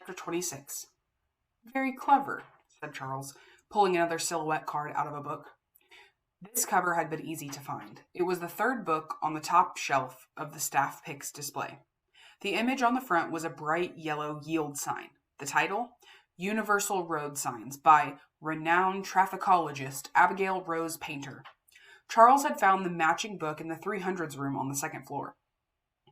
Chapter 26. Very clever, said Charles, pulling another silhouette card out of a book. This cover had been easy to find. It was the third book on the top shelf of the staff picks display. The image on the front was a bright yellow yield sign. The title, Universal Road Signs, by renowned trafficologist Abigail Rose Painter. Charles had found the matching book in the 300s room on the second floor.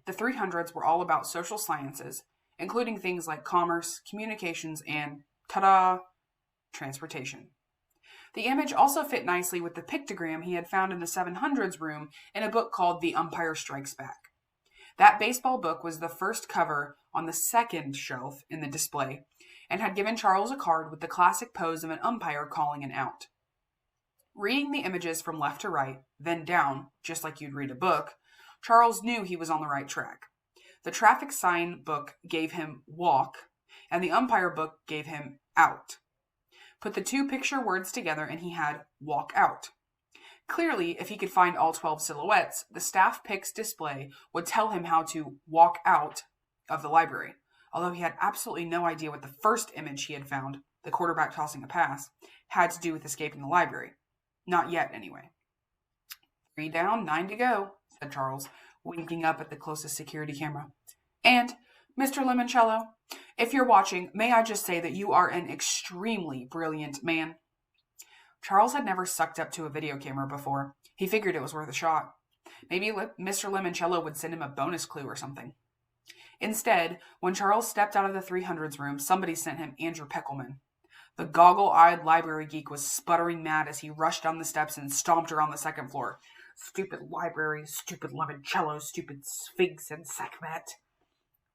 The 300s were all about social sciences, including things like commerce, communications, and, ta-da, transportation. The image also fit nicely with the pictogram he had found in the 700s room in a book called The Umpire Strikes Back. That baseball book was the first cover on the second shelf in the display and had given Charles a card with the classic pose of an umpire calling an out. Reading the images from left to right, then down, just like you'd read a book, Charles knew he was on the right track. The traffic sign book gave him walk, and the umpire book gave him out. Put the two picture words together and he had walk out. Clearly, if he could find all 12 silhouettes, the staff picks display would tell him how to walk out of the library, although he had absolutely no idea what the first image he had found, the quarterback tossing a pass, had to do with escaping the library. Not yet, anyway. 3 down, 9 to go, said Charles, winking up at the closest security camera. And, Mr. Lemoncello, if you're watching, may I just say that you are an extremely brilliant man. Charles had never sucked up to a video camera before. He figured it was worth a shot. Maybe Mr. Lemoncello would send him a bonus clue or something. Instead, when Charles stepped out of the 300s room, somebody sent him Andrew Peckelman. The goggle-eyed library geek was sputtering mad as he rushed down the steps and stomped around the second floor. Stupid library, stupid Lemoncello, stupid Sphinx and Sekhmet.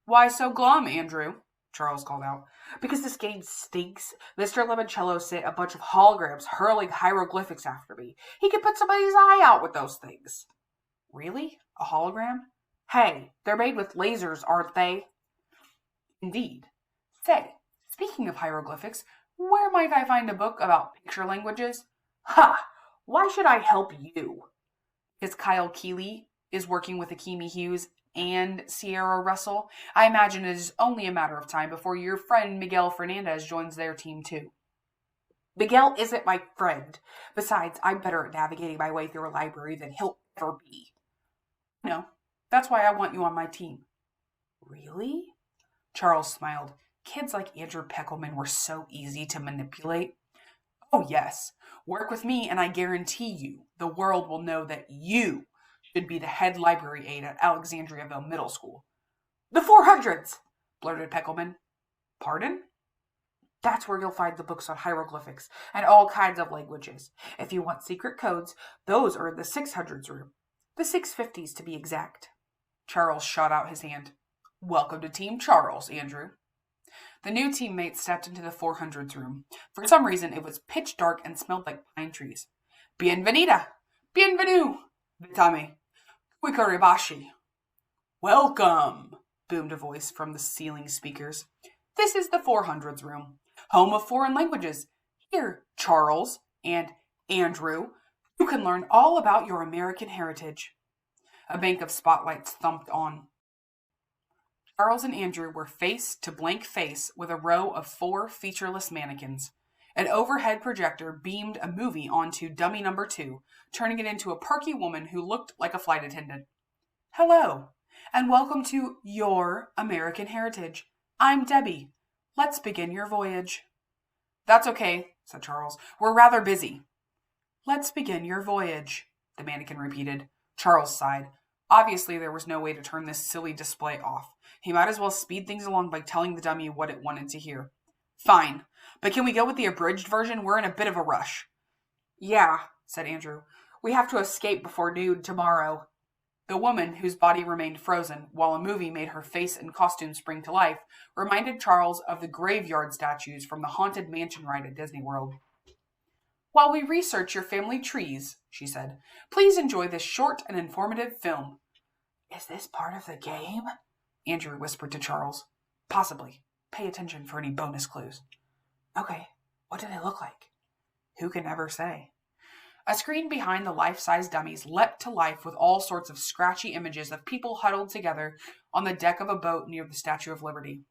Why so glum, Andrew? Charles called out. Because this game stinks. Mr. Lemoncello sent a bunch of holograms hurling hieroglyphics after me. He could put somebody's eye out with those things. Really? A hologram? Hey, they're made with lasers, aren't they? Indeed. Say, speaking of hieroglyphics, where might I find a book about picture languages? Ha! Why should I help you? Because Kyle Keeley is working with Akemi Hughes and Sierra Russell. I imagine it is only a matter of time before your friend Miguel Fernandez joins their team too. Miguel isn't my friend. Besides, I'm better at navigating my way through a library than he'll ever be. No, that's why I want you on my team. Really? Charles smiled. Kids like Andrew Peckelman were so easy to manipulate. Oh yes, work with me and I guarantee you the world will know that you should be the head library aide at Alexandriaville Middle School. The 400s, blurted Peckelman. Pardon? That's where you'll find the books on hieroglyphics and all kinds of languages. If you want secret codes, those are in the 600s room. The 650s to be exact. Charles shot out his hand. Welcome to Team Charles, Andrew. The new teammate stepped into the 400s room. For some reason, it was pitch dark and smelled like pine trees. Bienvenida! Bienvenue! Vitame! Quikaribashi! Welcome! Boomed a voice from the ceiling speakers. This is the 400s room, home of foreign languages. Here, Charles and Andrew, you can learn all about your American heritage. A bank of spotlights thumped on. Charles and Andrew were face to blank face with a row of 4 featureless mannequins. An overhead projector beamed a movie onto dummy number 2, turning it into a perky woman who looked like a flight attendant. Hello, and welcome to Your American Heritage. I'm Debbie. Let's begin your voyage. That's okay, said Charles. We're rather busy. Let's begin your voyage, the mannequin repeated. Charles sighed. Obviously, there was no way to turn this silly display off. He might as well speed things along by telling the dummy what it wanted to hear. Fine, but can we go with the abridged version? We're in a bit of a rush. Yeah, said Andrew. We have to escape before noon tomorrow. The woman, whose body remained frozen, while a movie made her face and costume spring to life, reminded Charles of the graveyard statues from the Haunted Mansion ride at Disney World. While we research your family trees, she said, please enjoy this short and informative film. Is this part of the game? Andrew whispered to Charles. Possibly. Pay attention for any bonus clues. Okay, what did it look like? Who can ever say? A screen behind the life-size dummies leapt to life with all sorts of scratchy images of people huddled together on the deck of a boat near the Statue of Liberty.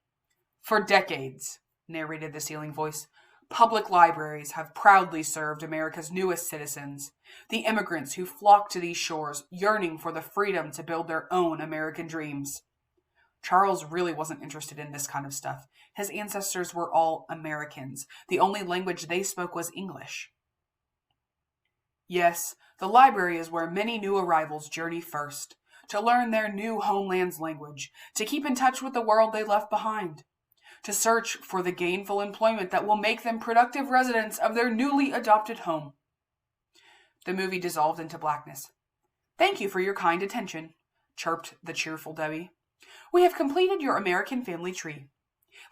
For decades, narrated the ceiling voice, public libraries have proudly served America's newest citizens, the immigrants who flock to these shores, yearning for the freedom to build their own American dreams. Charles really wasn't interested in this kind of stuff. His ancestors were all Americans. The only language they spoke was English. Yes, the library is where many new arrivals journey first, to learn their new homeland's language, to keep in touch with the world they left behind, to search for the gainful employment that will make them productive residents of their newly adopted home. The movie dissolved into blackness. Thank you for your kind attention, chirped the cheerful Debbie. We have completed your American family tree.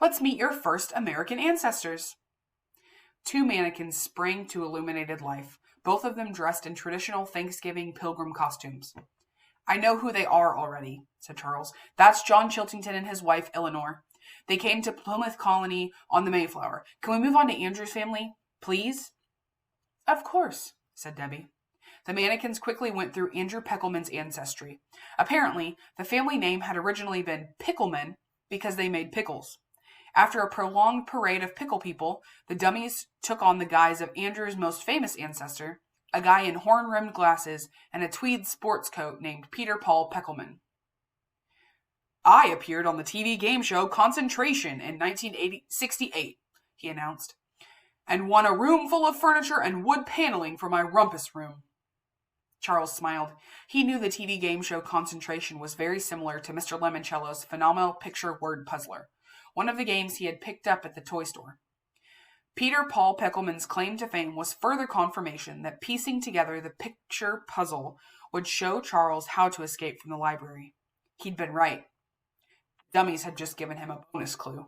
Let's meet your first American ancestors. Two mannequins sprang to illuminated life, both of them dressed in traditional Thanksgiving pilgrim costumes. I know who they are already, said Charles. That's John Chiltington and his wife, Eleanor. They came to Plymouth Colony on the Mayflower. Can we move on to Andrew's family, please? Of course, said Debbie. The mannequins quickly went through Andrew Peckelman's ancestry. Apparently, the family name had originally been Pickleman because they made pickles. After a prolonged parade of pickle people, the dummies took on the guise of Andrew's most famous ancestor, a guy in horn-rimmed glasses and a tweed sports coat named Peter Paul Peckelman. I appeared on the TV game show Concentration in 1968, he announced, and won a room full of furniture and wood paneling for my rumpus room. Charles smiled. He knew the TV game show Concentration was very similar to Mr. Lemoncello's phenomenal picture word puzzler, one of the games he had picked up at the toy store. Peter Paul Peckelman's claim to fame was further confirmation that piecing together the picture puzzle would show Charles how to escape from the library. He'd been right. Dummies had just given him a bonus clue.